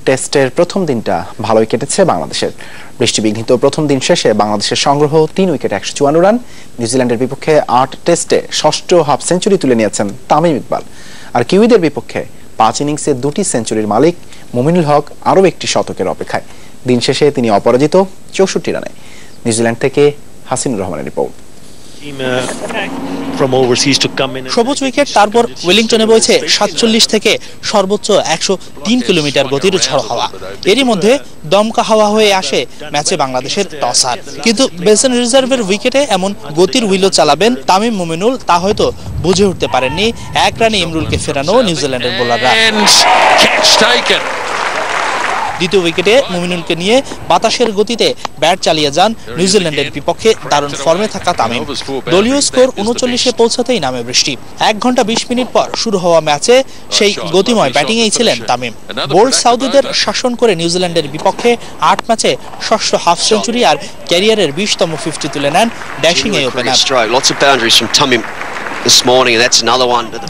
টেস্টের প্রথম দিনটা ভালোই কেটেছে বাংলাদেশের। বৃষ্টিবিঘ্নিত প্রথম দিন শেষে বাংলাদেশের সংগ্রহ 3 উইকেটে 154 রান। নিউজিল্যান্ডের বিপক্ষে 8 টেস্টে ষষ্ঠ হাফ সেঞ্চুরি তুলে নিয়েছেন তামিম ইকবাল। আর কিউইদের বিপক্ষে 5 ইনিংসে 2টি সেঞ্চুরির মালিক মুমিনুল হক আরও একটি শতকের অপেক্ষায়। দিন শেষে তিনি অপরাজিত 64 রানে। নিউজিল্যান্ড থেকে হাসিনুর রহমানের রিপোর্ট। সবুজ উইকেট, তারপর ওয়েলিংটনে বইছে 47 থেকে সর্বোচ্চ 103 কিলোমিটার গতির ঝড়ো হাওয়া। এরই মধ্যে দমকা হাওয়া হয়ে আসে ম্যাচে বাংলাদেশের টসার। কিন্তু বেসন রিজার্ভের উইকেটে এমন গতির হুইলও চালাবেন তামিম মুমিনুল তা হয়তো বুঝে উঠতে পারেননি 1 রানে ইমরুলকে ফেরানো নিউজিল্যান্ডের বোলাররা। দ্বিতীয় উইকেটে মুমিনুলকে নিয়ে বাতাসের গতিতে ব্যাট চালিয়ে যান নিউজিল্যান্ডের বিপক্ষে দারুণ ফর্মে থাকা তামিম। দলীয় স্কোর 39-এ পৌঁছাতেই নামে বৃষ্টি। 1 ঘন্টা 20 মিনিট পর শুরু হওয়া ম্যাচে সেই গতিময় ব্যাটিংয়েই ছিলেন তামিম। বোল্ড সাউদিদের শাসন করে নিউজিল্যান্ডের বিপক্ষে 8 ম্যাচে ষষ্ঠ হাফ সেঞ্চুরি আর ক্যারিয়ারের 20তম 50 তুলে নেন ড্যাশিং এই ওপেনার।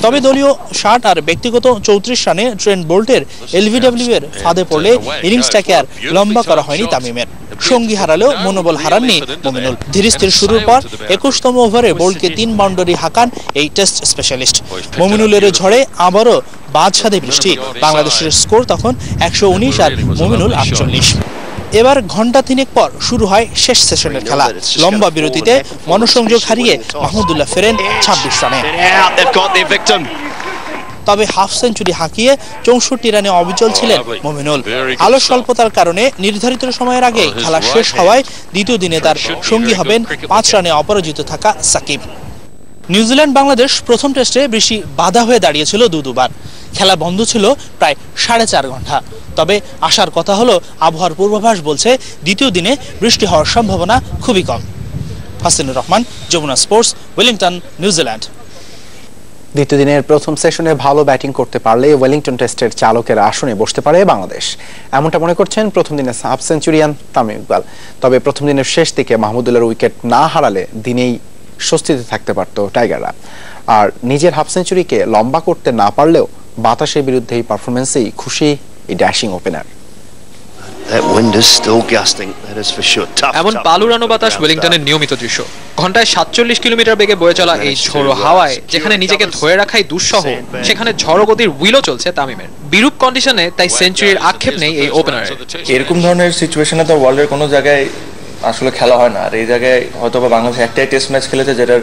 তবে দলীয় 60 আর ব্যক্তিগত 34 রানে ট্রেন্ট বোল্টের এলবিডব্লিউ এর ফাঁদে পড়লে ইনিংসটাকে আর লম্বা করা হয়নি তামিমের। সঙ্গী হারালেও মনোবল হারাননি মুমিনুল। ধীরস্থির শুরুর পর 21তম ওভারে বোল্টকে 3 বাউন্ডারি হাঁকান এই টেস্ট স্পেশালিস্ট। মুমিনুলের ঝড়ে আবারও বাদ সাধে বৃষ্টি। বাংলাদেশের স্কোর তখন 119 আর মুমিনুল 48। এবার ঘন্টা 3 পর শুরু হয় শেষ সেশনের খেলা। লম্বা বিরতিতে মনোসংযোগ হারিয়ে মাহমুদুল্লাহ ফেরেন 26 রানে। তবে হাফ সেঞ্চুরি হাঁকিয়ে 64 রানে অবিচল ছিলেন মুমিনুল। আলো স্বল্পতার কারণে নির্ধারিত সময়ের আগে খেলা শেষ হওয়ায় দ্বিতীয় দিনে তার সঙ্গী হবেন 5 রানে অপরাজিত থাকা সাকিব। নিউজিল্যান্ড বাংলাদেশ প্রথম টেস্টে বৃষ্টি বাধা হয়ে দাঁড়িয়েছিল দুবার। খেলা বন্ধ ছিল প্রায় 4.5 ঘন্টা। তবে আসার কথা হলো আবহাওয়ার পূর্বাভাস বলছে দ্বিতীয় দিনে বৃষ্টি হওয়ার সম্ভাবনা খুবই কম। Hasinur Rahman, Jamuna sports, Wellington, New Zealand. দ্বিতীয় দিনের প্রথম সেশনে ভালো ব্যাটিং করতে পারলে ওয়েলিংটন টেস্টের চালকের আসনে বসতে পারে বাংলাদেশ, এমনটা মনে করছেন প্রথম দিনের হাফ সেঞ্চুরিয়ান তামিম ইকবাল। তবে প্রথম দিনের শেষ দিকে মাহমুদুল্লাহর উইকেট না হারালে দিনেই স্বস্তিতে থাকতে পারত টাইগাররা। আর নিজের হাফ সেঞ্চুরিকে লম্বা করতে না পারলেও বাতাসের বিরুদ্ধে এই পারফরমেন্সেই খুশি এই ড্যাশিং ওপেনার। এমন পালুরানো বাতাস ওয়েলিংটনের নিয়মিত দৃশ্য। ঘন্টায় 47 কিলোমিটার বেগে বয়ে চলা এই ঝোড়ো হাওয়ায় যেখানে নিজেকে ধরে রাখাই দুঃসহ, সেখানে ঝড়ো গতির হুইলও চলছে তামিমের। বিরূপ কন্ডিশনে তাই সেঞ্চুরির আক্ষেপ নেই এই ওপেনারের। এরকম ধরনের সিচুয়েশনে তো ওয়ার্ল্ডের কোনো জায়গায় আসলে খেলা হয় না। আর এই জায়গায় হয়তো বা বাংলাদেশ একটাই টেস্ট ম্যাচ খেলেছে যেটার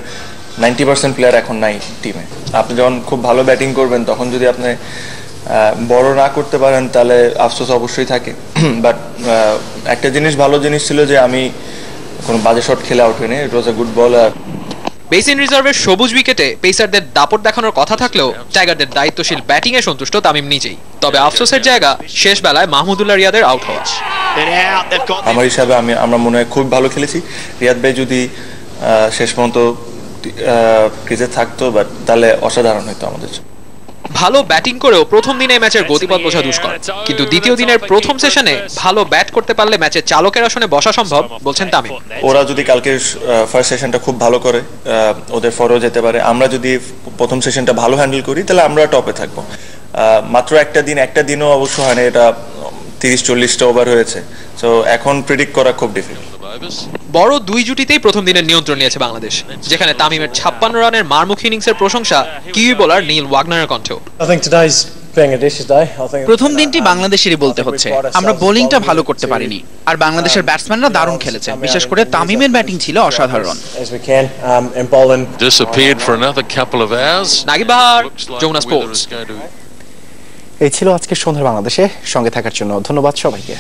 90% প্লেয়ার এখন নাই টিমে। আপনি যখন খুব ভালো ব্যাটিং করবেন তখন যদি আপনি বড় না করতে পারেন তাহলে আফসোস অবশ্যই থাকে। বাট একটা ভালো জিনিস ছিল যে আমি কোনো বাজে শট খেলে আউট হইনি। ইট ওয়াজ আ গুড বল। বেসিন রিজার্ভের সবুজ উইকেটে পেসারদের দাপট দেখানোর কথা থাকলেও টাইগারদের দায়িত্বশীল ব্যাটিংয়ে সন্তুষ্ট তামিম নিজেই। তবে আফসোসের জায়গা শেষ বেলায় মাহমুদুল্লাহ রিয়াদের আউট হওয়া। আমার হিসাবে আমরা মনে হয় খুব ভালো খেলেছি। রিয়াদ ভাই যদি শেষ পর্যন্ত ক্রিজে থাকতো তাহলে অসাধারণ হতো আমাদের। ভালো ব্যাটিং করেও প্রথম দিনে ম্যাচের গতিপথ বোঝা দুষ্কর, কিন্তু দ্বিতীয় দিনের প্রথম সেশনে ভালো ব্যাট করতে পারলে ম্যাচের চালকের আসনে বসা সম্ভব বলছেন তামিম। ওরা যদি কালকে ফার্স্ট সেশনটা খুব ভালো করে ওদের ফরেও যেতে পারে, আমরা যদি প্রথম সেশনটা ভালো হ্যান্ডেল করি তাহলে আমরা টপে থাকবো। মাত্র একটা দিনও অবশ্য হয় না, এটা 30-40টা ওভার হয়েছে। সো এখন প্রেডিক্ট করা খুব ডিফিকাল্ট। বড় দুই জুটিতেই প্রথম দিনের নিয়ন্ত্রণ নিয়েছে বাংলাদেশ, যেখানে তামিমের 56 রানের মারমুখী ইনিংসের প্রশংসা কিউই বোলার নীল ওয়াগনারের কণ্ঠেও। প্রথম দিনটি বাংলাদেশেরই বলতে হচ্ছে। আমরা বোলিংটা ভালো করতে পারিনি, আর বাংলাদেশের ব্যাটসম্যানরা দারুণ খেলেছেন। বিশেষ করে তামিমের ব্যাটিং ছিল অসাধারণ। নাগিব বাহার, যমুনা স্পোর্টস। এই ছিল আজকের সন্ধ্যার বাংলাদেশে। সঙ্গে থাকার জন্য ধন্যবাদ সবাইকে।